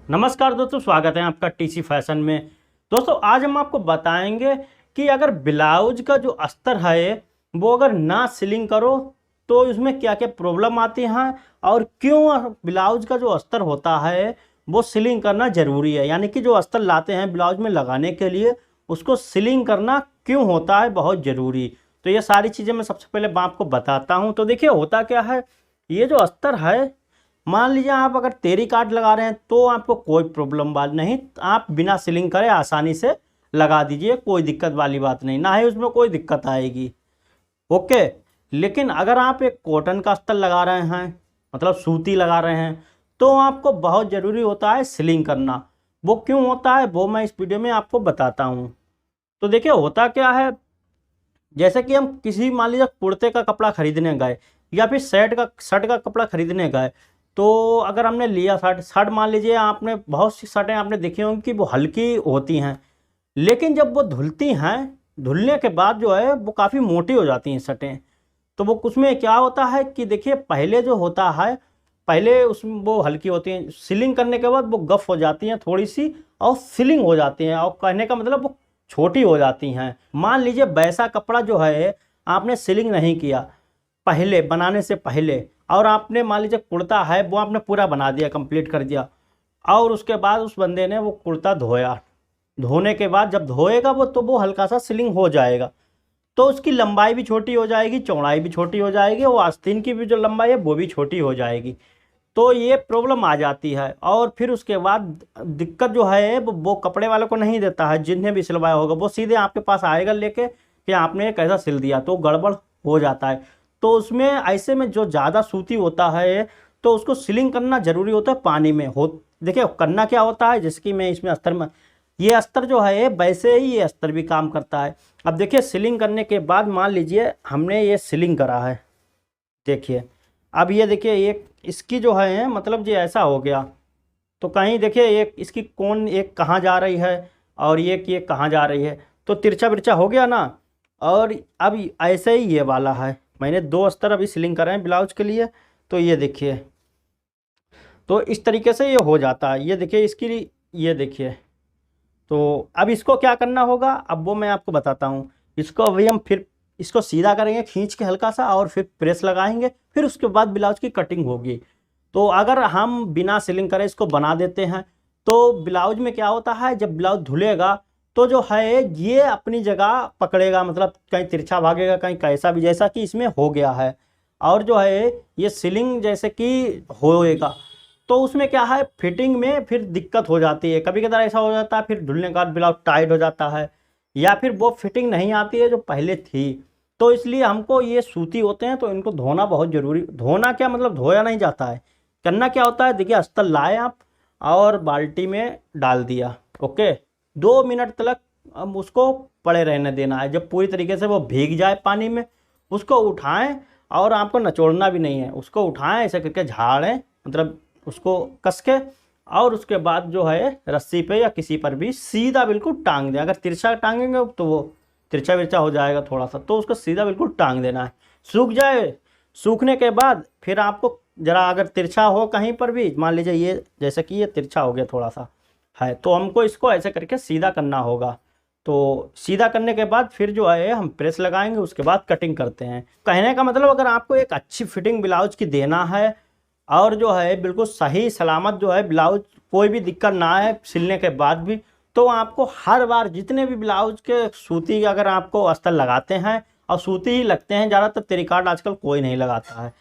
नमस्कार दोस्तों, स्वागत है आपका टीसी फैशन में। दोस्तों आज हम आपको बताएंगे कि अगर ब्लाउज का जो अस्तर है वो अगर ना सिलिंग करो तो इसमें क्या क्या प्रॉब्लम आती हैं और क्यों ब्लाउज का जो अस्तर होता है वो सिलिंग करना ज़रूरी है। यानी कि जो अस्तर लाते हैं ब्लाउज में लगाने के लिए उसको सिलिंग करना क्यों होता है बहुत ज़रूरी। तो ये सारी चीज़ें मैं सबसे पहले आपको बताता हूँ। तो देखिए होता क्या है, ये जो अस्तर है मान लीजिए आप अगर तेरी काट लगा रहे हैं तो आपको कोई प्रॉब्लम बात नहीं, आप बिना सिलिंग करे आसानी से लगा दीजिए, कोई दिक्कत वाली बात नहीं, ना ही उसमें कोई दिक्कत आएगी। ओके। लेकिन अगर आप एक कॉटन का अस्तर लगा रहे हैं, मतलब सूती लगा रहे हैं, तो आपको बहुत ज़रूरी होता है सिलिंग करना। वो क्यों होता है वो मैं इस वीडियो में आपको बताता हूँ। तो देखिए होता क्या है, जैसे कि हम किसी मान लीजिए कुर्ते का कपड़ा खरीदने गए या फिर शर्ट का कपड़ा खरीदने गए, तो अगर हमने लिया शर्ट शर्ट मान लीजिए आपने बहुत सी शर्टें आपने देखी होंगी कि वो हल्की होती हैं, लेकिन जब वो धुलती हैं, धुलने के बाद जो है वो काफ़ी मोटी हो जाती हैं शर्टें। तो वो उसमें क्या होता है कि देखिए पहले जो होता है, पहले उसमें वो हल्की होती हैं, सिलिंग करने के बाद वो गफ हो जाती हैं थोड़ी सी और सिलिंग हो जाती हैं, और कहने का मतलब वो छोटी हो जाती हैं। मान लीजिए वैसा कपड़ा जो है आपने सिलिंग नहीं किया पहले, बनाने से पहले, और आपने मान लीजिए कुर्ता है वो आपने पूरा बना दिया, कंप्लीट कर दिया, और उसके बाद उस बंदे ने वो कुर्ता धोया, धोने के बाद जब धोएगा वो तो वो हल्का सा सिलिंग हो जाएगा, तो उसकी लंबाई भी छोटी हो जाएगी, चौड़ाई भी छोटी हो जाएगी, वो आस्तीन की भी जो लंबाई है वो भी छोटी हो जाएगी। तो ये प्रॉब्लम आ जाती है। और फिर उसके बाद दिक्कत जो है वो कपड़े वालों को नहीं देता है, जिन्हें भी सिलवाया होगा वो सीधे आपके पास आएगा लेके कि आपने कैसा सिल दिया, तो गड़बड़ हो जाता है। तो उसमें ऐसे में जो ज़्यादा सूती होता है तो उसको सिलिंग करना ज़रूरी होता है पानी में। हो देखिए करना क्या होता है, जैसे कि मैं इसमें अस्तर में, ये अस्तर जो है वैसे ही ये अस्तर भी काम करता है। अब देखिए सिलिंग करने के बाद मान लीजिए हमने ये सिलिंग करा है, देखिए अब ये देखिए एक इसकी जो है मतलब ये ऐसा हो गया, तो कहीं देखिए एक इसकी कौन एक कहाँ जा रही है और ये कहाँ जा रही है, तो तिरछा बिरछा हो गया ना। और अब ऐसे ही ये वाला है, मैंने दो अस्तर अभी सिलिंग करे हैं ब्लाउज के लिए, तो ये देखिए, तो इस तरीके से ये हो जाता है। ये देखिए इसकी, ये देखिए, तो अब इसको क्या करना होगा अब वो मैं आपको बताता हूँ। इसको अभी हम फिर इसको सीधा करेंगे खींच के हल्का सा, और फिर प्रेस लगाएंगे, फिर उसके बाद ब्लाउज की कटिंग होगी। तो अगर हम बिना सिलिंग करे इसको बना देते हैं तो ब्लाउज में क्या होता है, जब ब्लाउज धुलेगा तो जो है ये अपनी जगह पकड़ेगा, मतलब कहीं तिरछा भागेगा कहीं कैसा भी, जैसा कि इसमें हो गया है। और जो है ये सिलिंग जैसे कि होएगा तो उसमें क्या है फिटिंग में फिर दिक्कत हो जाती है, कभी कभार ऐसा हो जाता है फिर धुलने के बाद ब्लाउज टाइट हो जाता है, या फिर वो फिटिंग नहीं आती है जो पहले थी। तो इसलिए हमको ये सूती होते हैं तो इनको धोना बहुत ज़रूरी, धोना क्या मतलब धोया नहीं जाता है, करना क्या होता है देखिए अस्तर लाए आप और बाल्टी में डाल दिया, ओके, 2 मिनट तक अब उसको पड़े रहने देना है। जब पूरी तरीके से वो भीग जाए पानी में उसको उठाएं, और आपको निचोड़ना भी नहीं है, उसको उठाएं ऐसे करके झाड़ें, मतलब उसको कस के, और उसके बाद जो है रस्सी पे या किसी पर भी सीधा बिल्कुल टांग दें। अगर तिरछा टांगेंगे तो वो तिरछा विरछा हो जाएगा थोड़ा सा, तो उसको सीधा बिल्कुल टांग देना है। सूख जाए, सूखने के बाद फिर आपको ज़रा अगर तिरछा हो कहीं पर भी, मान लीजिए ये जैसे कि ये तिरछा हो गया थोड़ा सा है, तो हमको इसको ऐसे करके सीधा करना होगा। तो सीधा करने के बाद फिर जो है हम प्रेस लगाएंगे, उसके बाद कटिंग करते हैं। कहने का मतलब अगर आपको एक अच्छी फिटिंग ब्लाउज की देना है और जो है बिल्कुल सही सलामत जो है ब्लाउज, कोई भी दिक्कत ना है सिलने के बाद भी, तो आपको हर बार जितने भी ब्लाउज के सूती अगर आपको अस्तर लगाते हैं, और सूती ही लगते हैं ज़्यादातर, टेरिकॉट आजकल कोई नहीं लगाता है,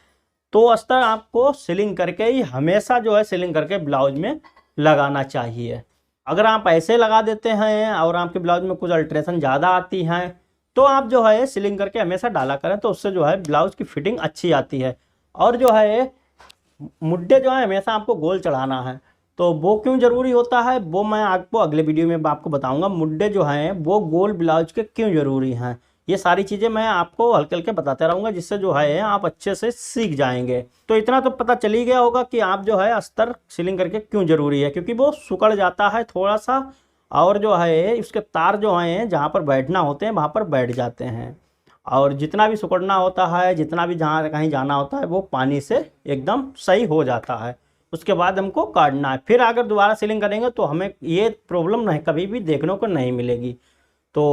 तो अस्तर आपको सिलिंग करके ही हमेशा जो है सिलिंग करके ब्लाउज में लगाना चाहिए। अगर आप ऐसे लगा देते हैं और आपके ब्लाउज में कुछ अल्ट्रेशन ज़्यादा आती हैं तो आप जो है सिलिंग करके हमेशा डाला करें, तो उससे जो है ब्लाउज की फिटिंग अच्छी आती है। और जो है मुड्डे जो है हमेशा आपको गोल चढ़ाना है, तो वो क्यों ज़रूरी होता है वो मैं आपको अगले वीडियो में आपको बताऊंगा। मुड्डे जो हैं वो गोल ब्लाउज के क्यों ज़रूरी हैं, ये सारी चीज़ें मैं आपको हल्के हल्के बताते रहूँगा, जिससे जो है आप अच्छे से सीख जाएंगे। तो इतना तो पता चल ही गया होगा कि आप जो है अस्तर सिलिंग करके क्यों ज़रूरी है, क्योंकि वो सिकुड़ जाता है थोड़ा सा, और जो है उसके तार जो हैं जहाँ पर बैठना होते हैं वहाँ पर बैठ जाते हैं, और जितना भी सिकुड़ना होता है, जितना भी जहाँ कहीं जाना होता है वो पानी से एकदम सही हो जाता है। उसके बाद हमको काटना है। फिर अगर दोबारा सीलिंग करेंगे तो हमें ये प्रॉब्लम नहीं कभी भी देखने को नहीं मिलेगी। तो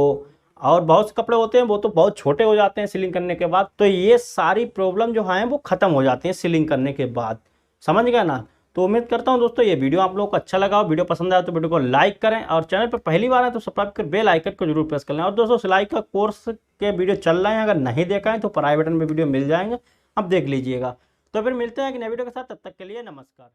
और बहुत से कपड़े होते हैं वो तो बहुत छोटे हो जाते हैं सीलिंग करने के बाद, तो ये सारी प्रॉब्लम जो हैं वो ख़त्म हो जाती हैं सीलिंग करने के बाद। समझ गए ना। तो उम्मीद करता हूँ दोस्तों ये वीडियो आप लोगों को अच्छा लगा हो। वीडियो पसंद आया तो वीडियो को लाइक करें, और चैनल पर पहली बार है तो सब्सक्राइब कर बेल आइकन को जरूर प्रेस कर लें। और दोस्तों सिलाई का कोर्स के वीडियो चल रहे हैं, अगर नहीं देखा है तो प्राइवेट बटन में वीडियो मिल जाएंगे, आप देख लीजिएगा। तो फिर मिलते हैं एक नए वीडियो के साथ, तब तक के लिए नमस्कार।